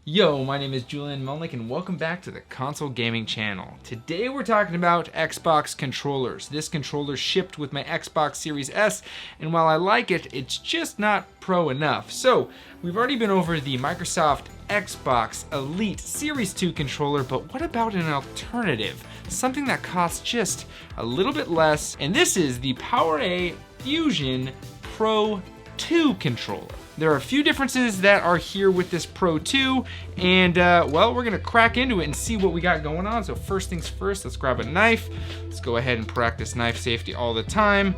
Yo, my name is Julian Melnick and welcome back to the Console Gaming Channel. Today we're talking about Xbox controllers. This controller shipped with my Xbox Series S, and while I like it, it's just not pro enough. So, we've already been over the Microsoft Xbox Elite Series 2 controller, but what about an alternative? Something that costs just a little bit less, and this is the PowerA Fusion Pro 2 controller. There are a few differences that are here with this Pro 2, and well, we're gonna crack into it and see what we got going on. So first things first, let's grab a knife. Let's go ahead and practice knife safety all the time,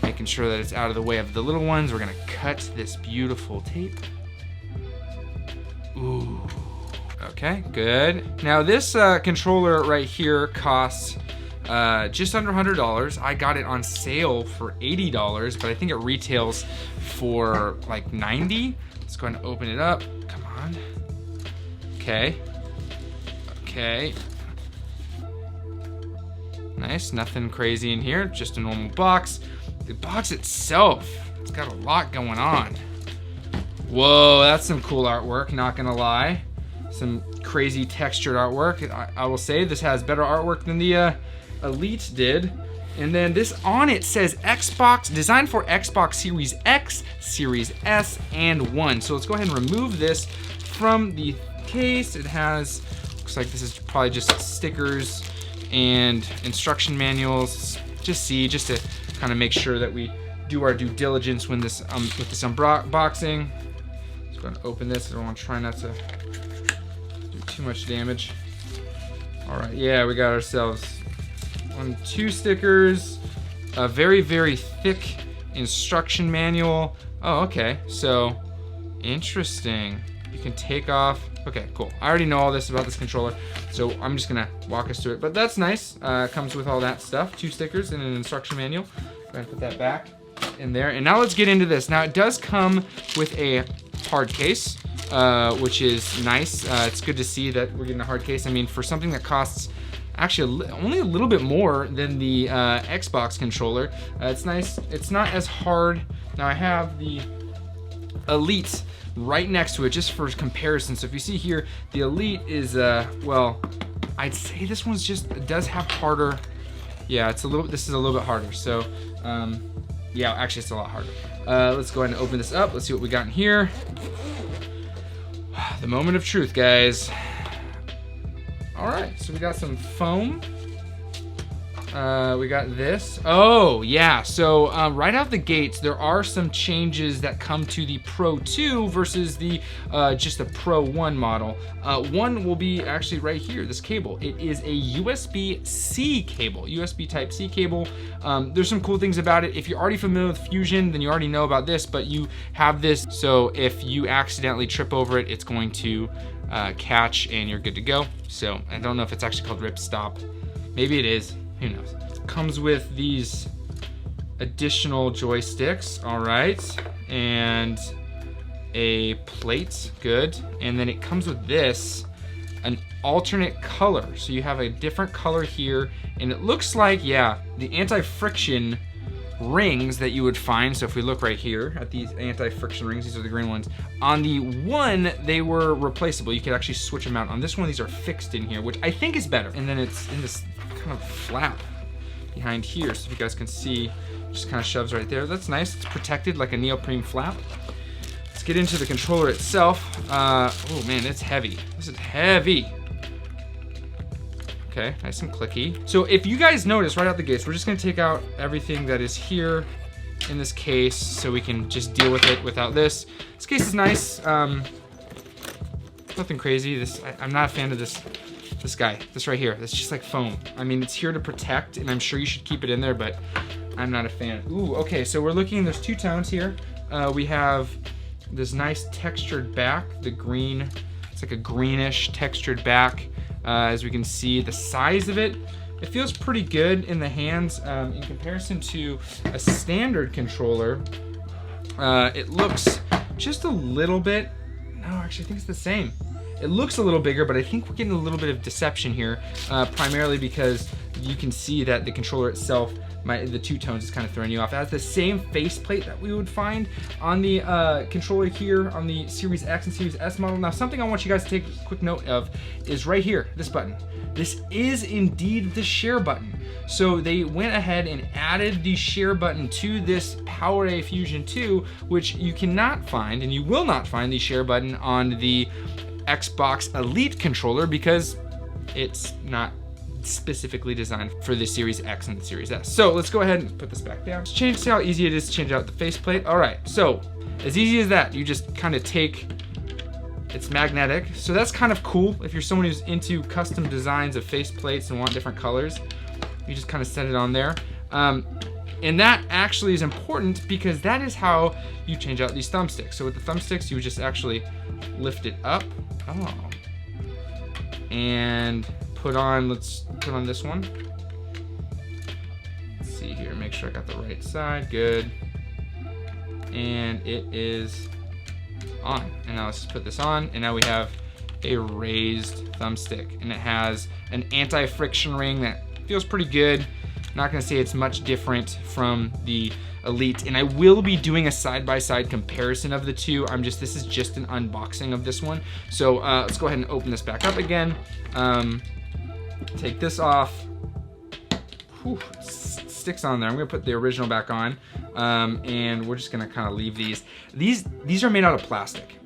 making sure that it's out of the way of the little ones. We're gonna cut this beautiful tape. Ooh, okay, good. Now this controller right here costs just under $100. I got it on sale for $80, but I think it retails for like $90. Let's go ahead and open it up. Come on. Okay. Okay. Nice, nothing crazy in here, just a normal box. The box itself, it's got a lot going on. Whoa, that's some cool artwork, not gonna lie. Some crazy textured artwork. I will say this has better artwork than the Elite did. And then this on it says Xbox, designed for Xbox Series X, Series S, and 1. So let's go ahead and remove this from the case. It has, looks like this is probably just stickers and instruction manuals. Just to kind of make sure that we do our due diligence when this with this unboxing. Let's go ahead and open this. I don't want to try not to do too much damage. All right, yeah, we got ourselves 2 stickers, a very, very thick instruction manual. Oh, okay, so interesting. You can take off, okay, cool. I already know all this about this controller, so I'm just gonna walk us through it, but that's nice. Comes with all that stuff, 2 stickers and an instruction manual. Go ahead and put that back in there, and now let's get into this. Now it does come with a hard case, which is nice. It's good to see that we're getting a hard case. I mean, for something that costs actually only a little bit more than the Xbox controller, it's nice. It's not as hard. Now I have the Elite right next to it just for comparison. So if you see here, the Elite is, well, I'd say this one's just, it does have harder. Yeah, it's a little, this is a little bit harder. So, yeah, actually it's a lot harder. Let's go ahead and open this up. Let's see what we got in here. The moment of truth, guys. All right, so we got some foam. We got this. Oh, yeah, so right out the gates, there are some changes that come to the Pro 2 versus the just the Pro 1 model. One will be actually right here, this cable. It is a USB-C cable, USB Type-C cable. There's some cool things about it. If you're already familiar with Fusion, then you already know about this, but you have this, so if you accidentally trip over it, it's going to catch and you're good to go. So I don't know if it's actually called rip stop. Maybe it is, who knows. It comes with these additional joysticks, all right, and a plate, good. And then it comes with this, an alternate color. So you have a different color here, and it looks like, yeah, the anti-friction rings that you would find. So if we look right here at these anti-friction rings, these are the green ones. On the one, they were replaceable. You could actually switch them out. On this one, these are fixed in here, which I think is better. And then it's in this kind of flap behind here. So if you guys can see, just kind of shoves right there. That's nice. It's protected like a neoprene flap. Let's get into the controller itself. Oh man, it's heavy. This is heavy. Okay, nice and clicky. So if you guys notice right out the gates, we're just gonna take out everything that is here in this case so we can just deal with it without this. This case is nice. Nothing crazy. I'm not a fan of this guy, this right here. That's just like foam. I mean, it's here to protect, and I'm sure you should keep it in there, but I'm not a fan. Ooh, okay, so we're looking, there's 2 tones here. We have this nice textured back, the green, it's like a greenish textured back. As we can see, the size of it, it feels pretty good in the hands. In comparison to a standard controller, it looks just a little bit, no, actually I think it's the same. It looks a little bigger, but I think we're getting a little bit of deception here, primarily because you can see that the controller itself, the two tones is kind of throwing you off. It has the same faceplate that we would find on the controller here on the Series X and Series S model. Now, something I want you guys to take a quick note of is right here, this button. This is indeed the share button. So they went ahead and added the share button to this PowerA Fusion 2, which you cannot find, and you will not find the share button on the Xbox Elite controller because it's not specifically designed for the Series X and the Series S. So let's go ahead and put this back down. See how easy it is to change out the faceplate. All right, so as easy as that, you just kind of take, it's magnetic. So that's kind of cool if you're someone who's into custom designs of faceplates and want different colors. You just kind of set it on there. And that actually is important because that is how you change out these thumbsticks. So with the thumbsticks, you would just actually lift it up. Oh. And let's put on this one. Let's see here, make sure I got the right side, good. And it is on. And now let's just put this on, and now we have a raised thumbstick. And it has an anti-friction ring that feels pretty good. Not gonna say it's much different from the Elite, and I will be doing a side-by-side comparison of the two. This is just an unboxing of this one. So let's go ahead and open this back up again. Take this off. Whew, sticks on there. I'm gonna put the original back on, and we're just gonna kind of leave these. These are made out of plastic,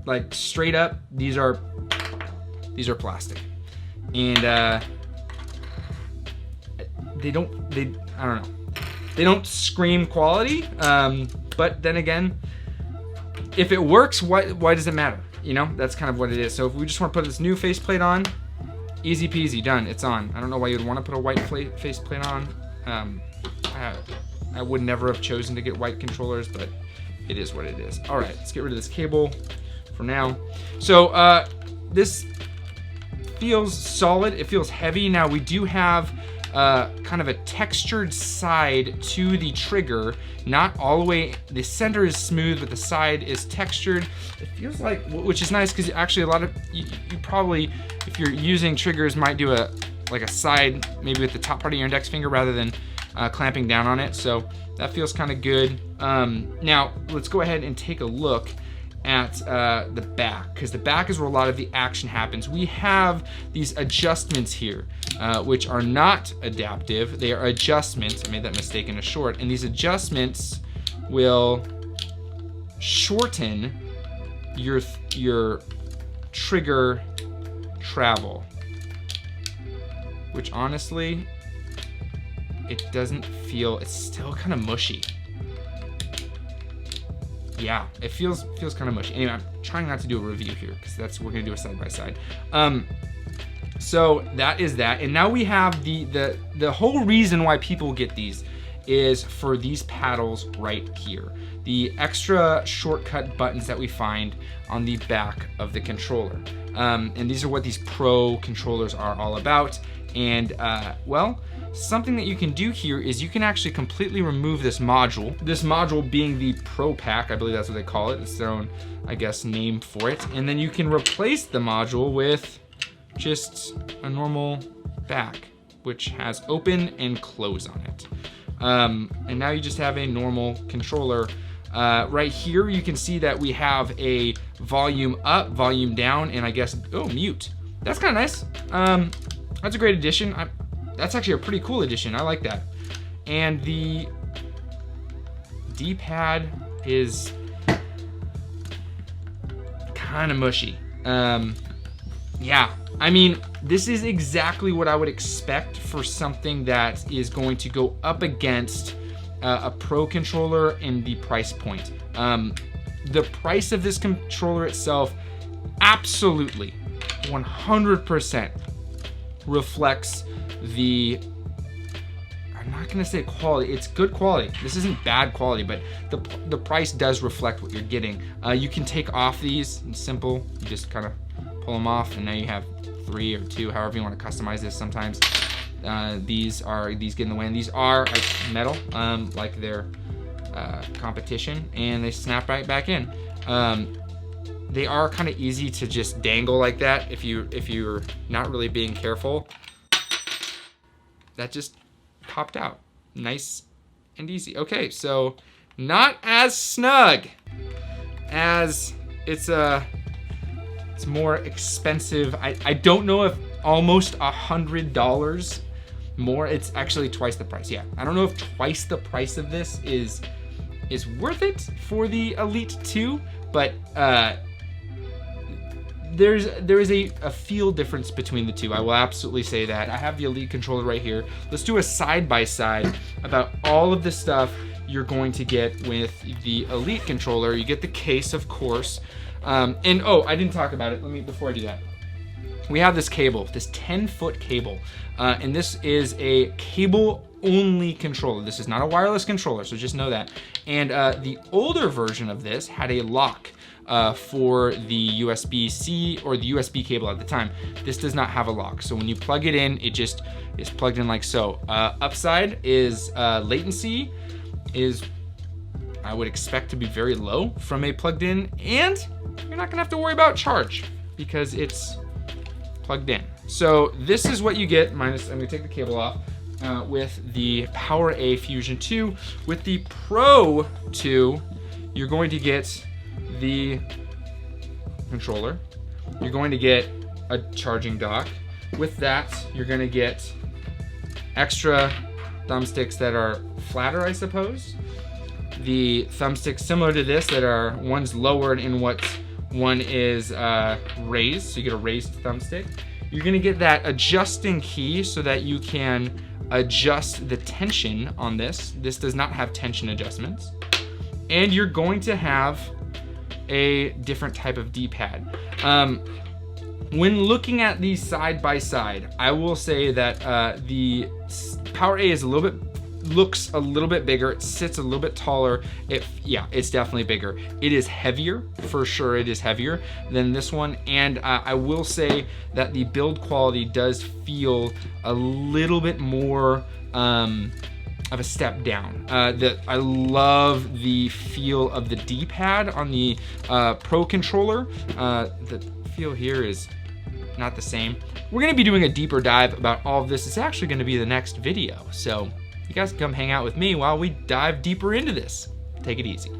like straight up. These are plastic, and I don't know. They don't scream quality, but then again, if it works, why does it matter? You know, that's kind of what it is. So if we just want to put this new faceplate on, easy peasy, done, it's on. I don't know why you'd want to put a white faceplate on. I would never have chosen to get white controllers, but it is what it is. All right, let's get rid of this cable for now. So this feels solid, it feels heavy. Now we do have kind of a textured side to the trigger, not all the way, the center is smooth, but the side is textured. It feels like, which is nice because actually a lot of, you probably, if you're using triggers, might do a side, maybe with the top part of your index finger rather than clamping down on it. So that feels kind of good. Now let's go ahead and take a look at the back, because the back is where a lot of the action happens. We have these adjustments here, which are not adaptive. They are adjustments. I made that mistake in a short. And these adjustments will shorten your trigger travel, which honestly, it doesn't feel, it's still kind of mushy. Yeah, it feels kind of mushy. Anyway, I'm trying not to do a review here because we're gonna do a side by side. So that is that, and now we have the whole reason why people get these is for these paddles right here, the extra shortcut buttons that we find on the back of the controller, and these are what these Pro controllers are all about. And well, something that you can do here is you can actually completely remove this module. This module being the Pro Pack, I believe that's what they call it. It's their own, I guess, name for it. And then you can replace the module with just a normal back, which has open and close on it. And now you just have a normal controller. Right here, you can see that we have a volume up, volume down, and I guess, oh, mute. That's kind of nice. That's a great addition. That's actually a pretty cool addition. I like that. And the D-pad is kind of mushy. Yeah, I mean, this is exactly what I would expect for something that is going to go up against a Pro controller in the price point. The price of this controller itself absolutely 100% reflects the, I'm not gonna say quality, it's good quality. This isn't bad quality, but the price does reflect what you're getting. You can take off these, it's simple. You just kind of pull them off, and now you have 3 or 2, however you want to customize this. Sometimes these get in the way, and these are metal, like their competition, and they snap right back in. They are kind of easy to just dangle like that if you're not really being careful. That just popped out. nice and easy. Okay, so not as snug as it's more expensive. I don't know if almost $100 more. It's actually twice the price. Yeah, I don't know if twice the price of this is worth it for the Elite 2, but there is a feel difference between the two. I will absolutely say that. I have the Elite controller right here. Let's do a side-by-side about all of the stuff you're going to get with the Elite controller. You get the case, of course. And oh, I didn't talk about it. Before I do that. We have this cable, this 10-foot cable. And this is a cable-only controller. This is not a wireless controller, so just know that. And the older version of this had a lock for the USB-C or the USB cable at the time. This does not have a lock. So when you plug it in, it just is plugged in like so. Upside is latency is, I would expect to be very low from a plugged in, and you're not gonna have to worry about charge because it's plugged in. So this is what you get minus, I'm gonna take the cable off, with the PowerA Fusion 2. With the Pro 2, you're going to get the controller. You're going to get a charging dock. With that, you're gonna get extra thumbsticks that are flatter, I suppose. The thumbsticks similar to this that are, one's lowered in what one is raised, so you get a raised thumbstick. You're gonna get that adjusting key so that you can adjust the tension on this. This does not have tension adjustments. And you're going to have a different type of D-pad. When looking at these side by side, I will say that the PowerA is looks a little bit bigger. It sits a little bit taller. Yeah, it's definitely bigger. It is heavier, for sure. It is heavier than this one. And I will say that the build quality does feel a little bit more of a step down. I love the feel of the D-pad on the Pro controller. The feel here is not the same. We're gonna be doing a deeper dive about all of this. It's actually gonna be the next video. So you guys can come hang out with me while we dive deeper into this. Take it easy.